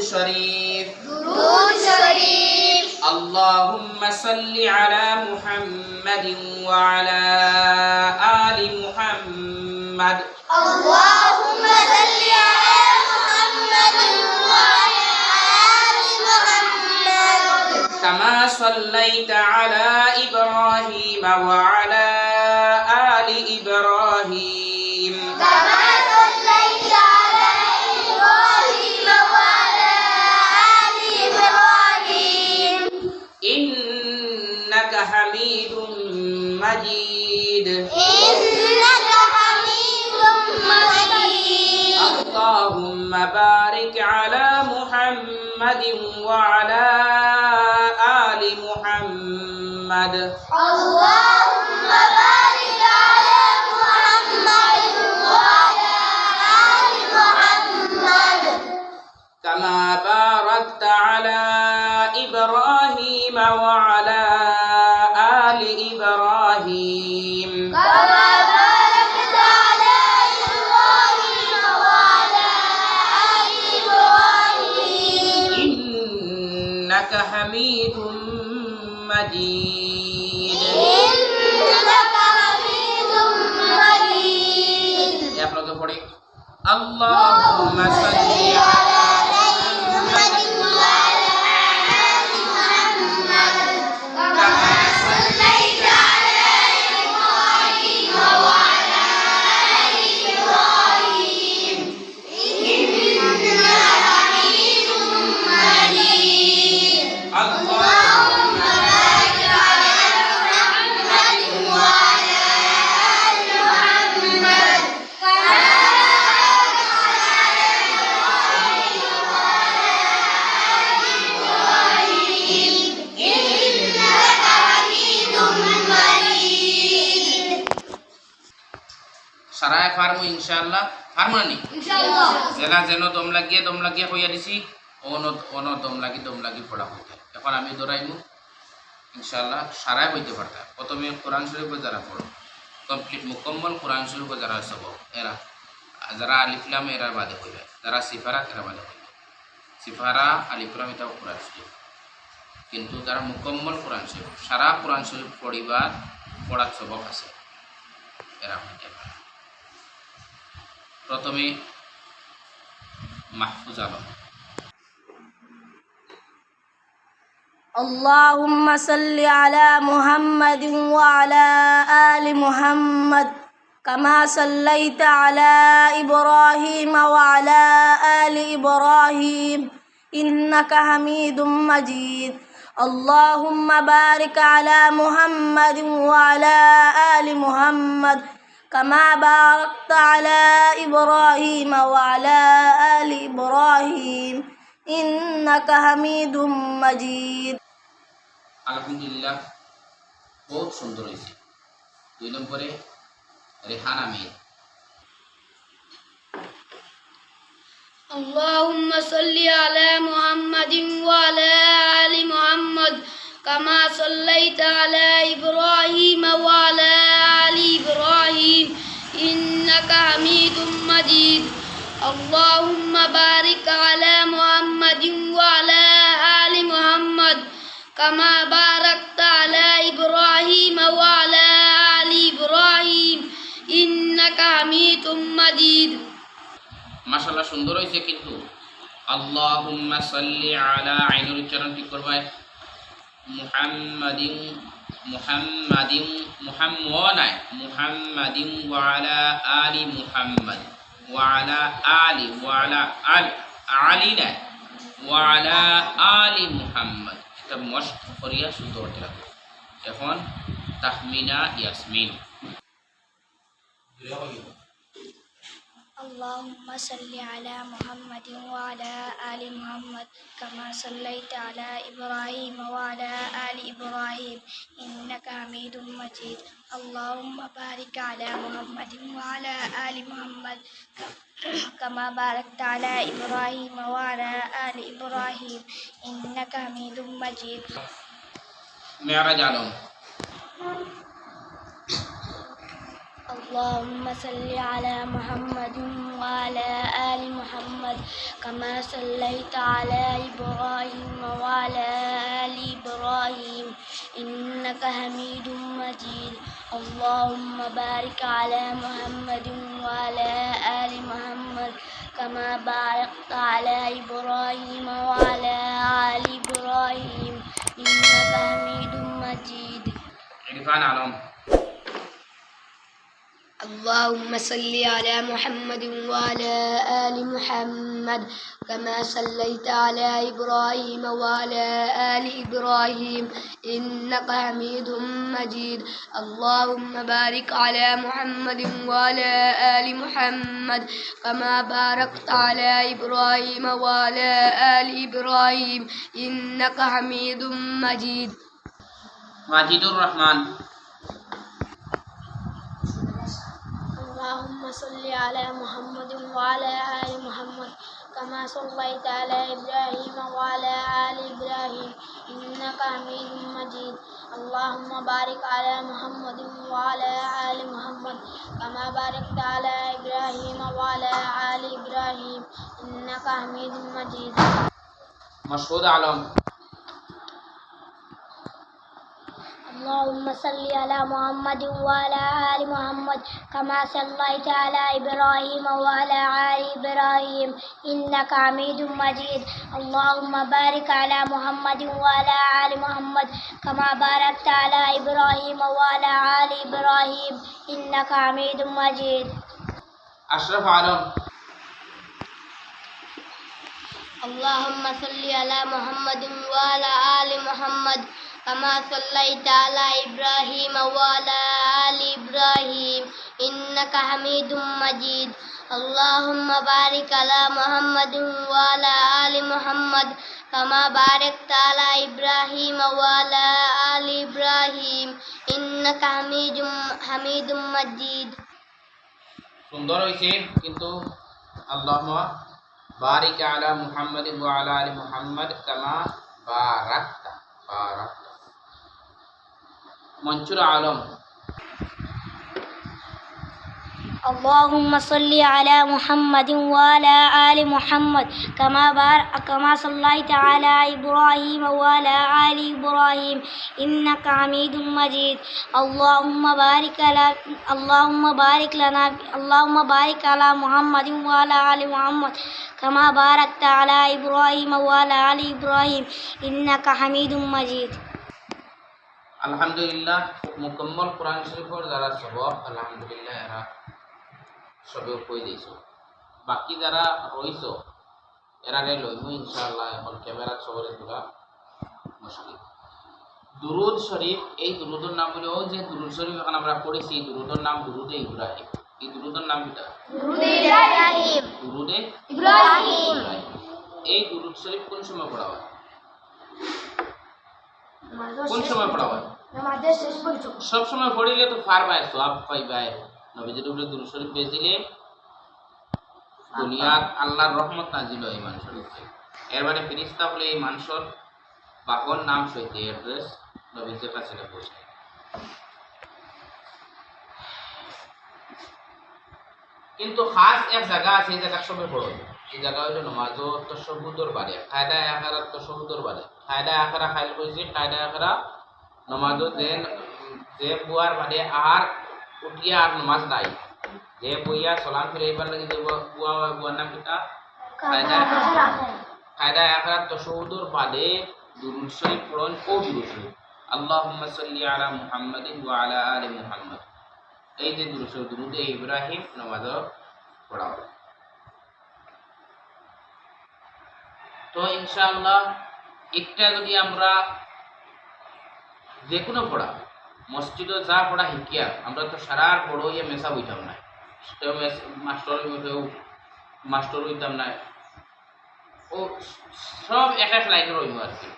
শরীফ দুরূদ শরীফ اللهم صل على محمد وعلى آل محمد اللهم صل على محمد وعلى آل محمد كما صليت على إبراهيم وعلى آل إبراهيم كما صليت على إبراهيم وعلى آل إبراهيم إنك حميد مجيد إنك حميد مجيد اللهم بارك على محمد وعلى آل محمد اللهم بارك على محمد وعلى آل محمد كما باركت على إبراهيم وعلى آل إبراهيم كما باركت على إبراهيم وعلى آل إبراهيم إنك حميد مجيد إنك حميد مجيد يا أخوة পড়ে اللهم صل على محمد وعلى آل محمد كما صليت على إبراهيم وعلى آل إبراهيم إنك حميد مجيد اللهم بارك على محمد وعلى آل محمد كما باركت على إبراهيم وعلى آل إبراهيم إنك حميد مجيد সারায় ফার্মু ইনশাআল্লাহ ফার্মু নি ইনশাআল্লাহ জেলা যেন দম লাগিয়ে হইয়া দিছি অন দম লাগি পড়া হইতে এখন আমি দৌড়াইমু ইনশাআল্লাহ সারায় হইতে পারতা প্রথমে কোরআন শরীফ যারা পড়ো কমপ্লিট মুকম্মল কোরআন শরীফ যারা সব এরা যারা আলিফ লাম এরা বাদে হইবে যারা সিফারা এরা বাদে হইবে সিফারা আলিফ লাম এটা কোরআন শরীফ কিন্তু যারা মুকম্মল কোরআন শরীফ সারা কোরআন শরীফ পড়ার সবক আছে এরা হইতে পারে প্রথমে মাহফুজ আলম اللهم صل على محمد وعلى آل محمد كما صليت على إبراهيم وعلى آل إبراهيم إنك حميد مجيد اللهم بارك على محمد وعلى آل محمد كما باركت على إبراهيم وعلى آل إبراهيم إنك حميد مجيد আলহামদুলিল্লাহ বহুত সুন্দর হয়েছে 2 নম্বরে রেহানা মেয়ে اللهم صل على محمد وعلى آل محمد كما صليت على إبراهيم وعلى آل إبراهيم إنك حميد مجيد اللهم بارك على محمد وعلى آل محمد كما باركت على إبراهيم وعلى آل إبراهيم إنك حميد مجيد মাশাআল্লাহ সুন্দর হয়েছে কিন্তু আল্লাহুম্মা সাল্লি আলা আইনুর উচ্চারণ ঠিক করবে মুহাম্মাদিন ওয়া আলা আলি মুহাম্মদ ওয়া আলা আলি ওয়া আলা আলিনা ওয়া আলা আলি মুহাম্মদ এটা মশক করিয়া শুদ্ধ করতে হবে এখন তাহমিনা ইয়াসমিন اللهم صل على محمد وعلى آل محمد كما صليت على إبراهيم وعلى آل إبراهيم إنك حميد مجيد اللهم بارك على محمد وعلى آل محمد كما باركت على إبراهيم وعلى آل إبراهيم إنك حميد مجيد মেরাজ আলম اللهم صل على محمد وعلى آل محمد كما صليت على إبراهيم وعلى آل إبراهيم إنك حميد مجيد اللهم بارك على محمد وعلى آل محمد كما باركت على إبراهيم وعلى آل إبراهيم إنك حميد مجيد. عرفان علم. اللهم صل على محمد وعلى آل محمد كما صليت على إبراهيم وعلى آل إبراهيم إنك حميد مجيد اللهم بارك على محمد وعلى آل محمد كما باركت على إبراهيم وعلى آل إبراهيم إنك حميد مجيد. ماجد الرحمن. اللهم صل على محمد وعلى آل محمد كما صليت على إبراهيم وعلى آل إبراهيم إنك حميد مجيد اللهم بارك على محمد وعلى آل محمد كما باركت على إبراهيم وعلى آل إبراهيم إنك حميد مجيد. مشهود علم. اللهم صل على محمد وعلى آل محمد كما صليت على إبراهيم وعلى آل إبراهيم إنك حميد مجيد اللهم بارك على محمد وعلى آل محمد كما باركت على إبراهيم وعلى آل إبراهيم إنك حميد مجيد. أشرف علم. اللهم صل على محمد وعلى آل محمد كما صليت على إبراهيم وعلى آل إبراهيم إنك حميد مجيد اللهم بارك على محمد وعلى آل محمد كما باركت على إبراهيم وعلى آل إبراهيم إنك حميد مجيد. সুন্দর হয়েছে কিন্তু আল্লাহুম্মা বারিক আলা মুহাম্মাদ ওয়া আলা আলি মুহাম্মাদ কামা বারাকতা মনসুর আলম. اللهم صل على محمد وعلى آل محمد كما صليت على إبراهيم وعلى آل إبراهيم إنك حميد مجيد اللهم بارك على محمد وعلى آل محمد كما باركت على إبراهيم وعلى آل إبراهيم إنك حميد مجيد. আলহামদুলিল্লাহ মুকম্মল কোরআন শরীফের যারা সবক আলহামদুলিল্লাহ এরা সবে কই দিয়েছো বাকি যারা রইছো এরারে লইমু ইনশাআল্লাহ এখন ক্যামেরা সবরে তোলা মুশকিল. দুরুদ শরীফ এই দুরুদের নাম হলো যে দুরুদ শরীফ এখন আমরা পড়েছি দুরুদের নাম দুরুদে ইব্রাহিম. এই দুরুদের নাম কি? দুরুদে ইব্রাহিম. এই দুরুদ শরীফ কোন সময় পড়া হয়? কোন সময় পড়া হয়? সব সময় পড়িলে তো ফারবায় সওয়াব পাইবাই. নবীজির উপরে দুরূদ শরীফ বেজিলে দুনিয়াত আল্লাহর রহমত নাজিল হয় মানুষের উপরে. এর মানে ফেরেশতা বলে এই মানুষের বাপর নাম সহিত অ্যাড্রেস নবীজির কাছে পৌঁছায়. কিন্তু খাস এক জায়গা আছে, এই জায়গা সবে পড়ো. এই জায়গা হইল নমাজও তশহুদর বারে কায়দায়ে আখিরাত তশহুদর বারে. কায়দায়ে আখিরা খাইল কইছে কায়দায়ে আখিরা নমাজও যে বুয়ার বাদে আর উঠিয়া আর নমাজ নাই যে বইয়া সালাম ফিরে এবার লাগি যে বুয়ার নাম কিটা কায়দায়ে আখিরাত তশহুদর বাদে দুরূদ শরীফ পড়ন. ও দুরূদ শরীফ আল্লাহুম্মা সাল্লি আলা মুহাম্মাদিন ওয়া আলা আলি মুহাম্মাদ, এই যে দুরূদ শরীফ দুরূদে ইব্রাহিম নামাজও পড়া হয়. তো ইনশাআল্লাহ একটা যদি আমরা যে কোনো পড়া মসজিদে যা পড়া শিকিয়া আমরা তো সারার বড় ইয়ে মেসা হইতাম না, মাস্টার হইতাম না, ও সব এক এক লাইনের হইব আর কি.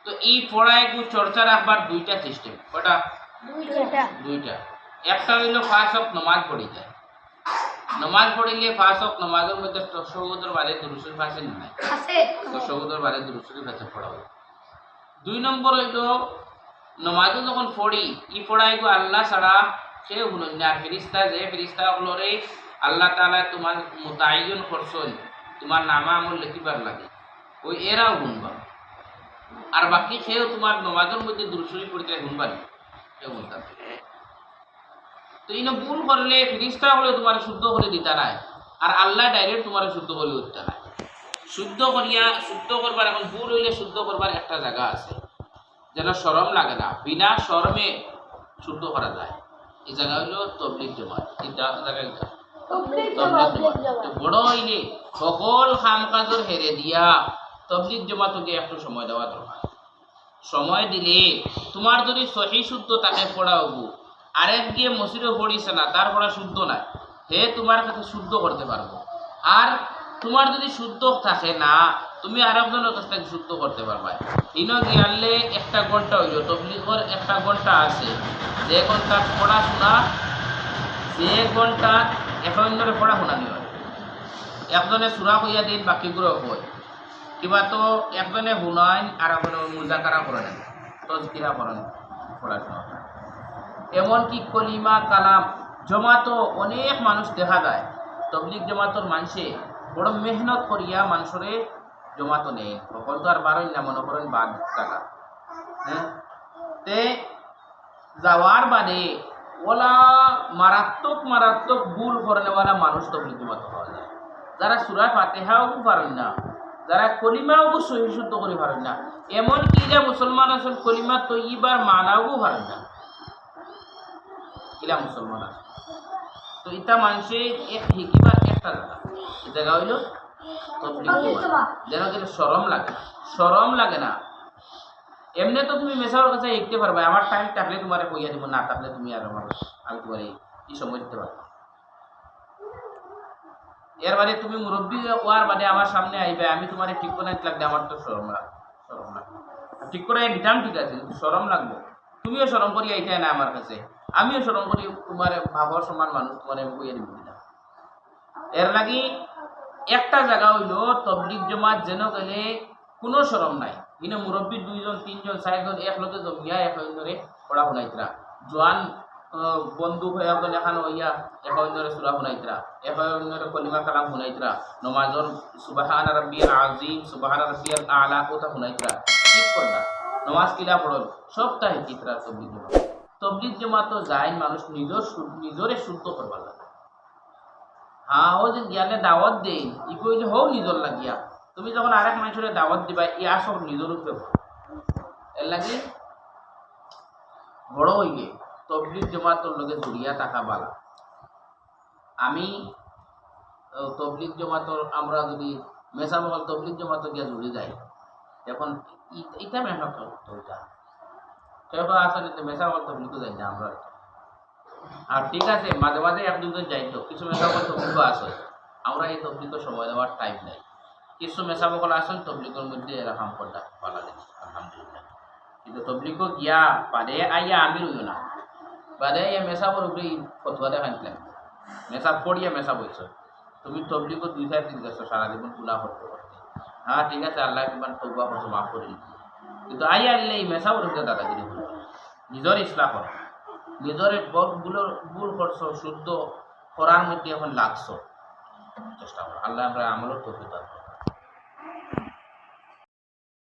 তো এই পড়ায় চর্চা রাখবার দুইটা সিস্টেম. কটা? দুইটা. একটা হইল ফার্স্ট অফ নমাজ পড়ি যায়. নমাজ পড়িলে ফার্স্ট অফ নমাজের মধ্যে তশহুদের বাদে দুরূদ শরীফ আছে না নাই? তশহুদের বাদে দুরূদ শরীফ আছে পড়া হয়. দুই নম্বর হইল নমাজও যখন পড়ি ই পড়াই আল্লাহ ছাড়া সেও শুনুন না। আর ফেরিস্তা যে ফেরিস্তাগুলোরে আল্লাহ তাআলা তোমার মুতায়্যন করছেন তোমার নামা আমল লিখিবার লাগে, ওই এরাও শুনবা। আর বাকি সেও তোমার নমাজের মধ্যে দুরূদ শরীফ পড়তে শুনবানি, কেউ বলতাম। তো ইনো ভুল করলে ফেরিস্তা হলে তোমার শুদ্ধ করে দিতা নাই, আর আল্লাহ ডাইরেক্ট তোমার শুদ্ধ করে উঠতে নাই। শুদ্ধ করবার এখন ভুল হইলে শুদ্ধ করবার একটা জায়গা আছে, যেন শরম লাগে না, বিনা শরমে শুদ্ধ করা যায়। এই জায়গা হইল তবলিগ জমাত। এটা জায়গায় তবলিগ জমাত বড় হইলে সকল কাম কাজের হেরে দিয়া তবলিগ জমাতকে একটু সময় দেওয়া দরকার। সময় দিলে তোমার যদি সহি শুদ্ধ তাকে পড়া হবো, আরেক গিয়ে মসজিদে পড়িছে না, তার পড়া শুদ্ধ নাই, হে তোমার কাছে শুদ্ধ করতে পারবো। আর তোমার যদি শুদ্ধ থাকে না, তুমি আরেকজনের কাছ থেকে শুদ্ধ করতে পারবা। ইনো গিয়ালে একটা ঘন্টা হইল, তবলিগের একটা ঘন্টা আছে, যে ঘন্টা পড়াশোনা, যে ঘন্টা এখন ধরে পড়াশোনা নিয়ে হয়। একজনে সুরা কইয়া দিন, বাকিগুলো কয় কিবা, তো একজনে শুনাইন আর একজনে মুজাকারা করে নেন, তজকিরা করেন পড়াশোনা। এমনকি কলিমা কালাম জমাতো অনেক মানুষ দেখা যায়, তবলিগ জমাতর মানুষে বড় মেহনত করিয়া মানুষরে জমাতো নেই, সকল তো আর বারোই না, মনে করেন বাদ জায়গা। হ্যাঁ, তে যাওয়ার বাদে ওলা মারাত্মক ভুল করেনেওয়ালা মানুষ তবলিগ জমাতো পাওয়া যায়, যারা সূরা ফাতিহাও পারেন না, যারা কলিমাও সহি শুদ্ধ করে পারেন না, এমনকি যে মুসলমান আছেন কলিমা তৈয়বার মানাও পারেন না, ইলা মুসলমান আছে। তো ইটা মানুষে এক হিকিবার একটা জায়গা, এই জায়গা হইল তবলিগ জমাত। যেন শরম লাগে না। এমনি তো তুমি মেসাওর কাছে শিখতে পারবে, আমার টাইম থাকলে তোমার কইয়া দিব, না থাকলে তুমি আর আমি তোমার এই সময় দিতে পারবো। এর বাদে তুমি মুরব্বী হওয়ার বাদে আমার সামনে আইবে, আমি তোমার ঠিক করে লাগবে, আমার তো শরম লাগবে। ঠিক করে দিতাম, ঠিক আছে, কিন্তু শরম লাগবে। তুমিও শরম করি এইটাই না আমার কাছে, আমিও শরম করি, তোমার ভাবর সমান মানুষ তোমার কইয়া দিব না। এর লাগি একটা জায়গা হইল তবলিগ জমাত যেন গেলে কোনো শরম নাই, ইনো মুরব্বী 2 জন 3 জন 4 জন একলগে জমিয়া এখন ধরে পড়া শুনাইতরা, জোয়ান বন্ধু হয়ে এখন এখানে হইয়া এখন ধরে সূরা শুনাইতরা, এখন ধরে কলিমা কালাম শুনাইতরা, নমাজর সুবহান রাব্বিয়াল আযীম সুবহান রাব্বিয়াল আলা কথা শুনাইতরা, ঠিক করলা নমাজ কিলা পড়ল সবটা হিকিতরা। তবলিগ জমাত যায় মানুষ নিজরে শুদ্ধ করবার লাগে। হ্যাঁ, ও যে জ্ঞানে দাওয়াত দেই ই কইলে হও নিজর লাগিয়া, তুমি যখন আরেক মানুষের দাওয়াত দিবা ইয়া সব নিজের উপরে। এর লাগে বড় হইলে তবলিগ জমাতর লগে জড়িয়া থাকা বালা। আমি তবলিগ জমাতর আমরা যদি মেসামহল তবলিগ জমাত গিয়া জুড়ে যাই, এখন ইটা মেহনত করতে কেউ আসলে মেসামহল তবলিগ যাই না আমরা। আর ঠিক আছে, মাঝে মাঝে 1-2 জন যাইতো, কিছু মেসামহল তবলিগ আছে, আমরা এই তবলিগ সময় দেওয়ার টাইম নাই। কিছু মেসামহল আসেন তবলিগের মধ্যে এরকম করটা ভালো লাগে, আলহামদুলিল্লাহ। কিন্তু তবলিগ গিয়া বাদে আইয়া আমি রইল না, বাদে আইয়া মেসাবর উপরে ফতুয়া দেখাইছিলাম, মেসাব পড়িয়া মেসাব হয়েছ, তুমি তবলিগ 2-3 গেছো সারা জীবন গুনাহ করতে করতে। হ্যাঁ ঠিক আছে, আল্লাহ কিমান তওবা করছো, মাফ করে দিচ্ছি, কিন্তু আইয়া আনলে এই মেসাবর উপরে দাদাগিরি হল। নিজের ইসলাম করো, নিজের ভুল করছো শুদ্ধ করার মধ্যে এখন লাগছো, চেষ্টা করো। আল্লাহ আমরা আমলের তৌফিক দান করুন।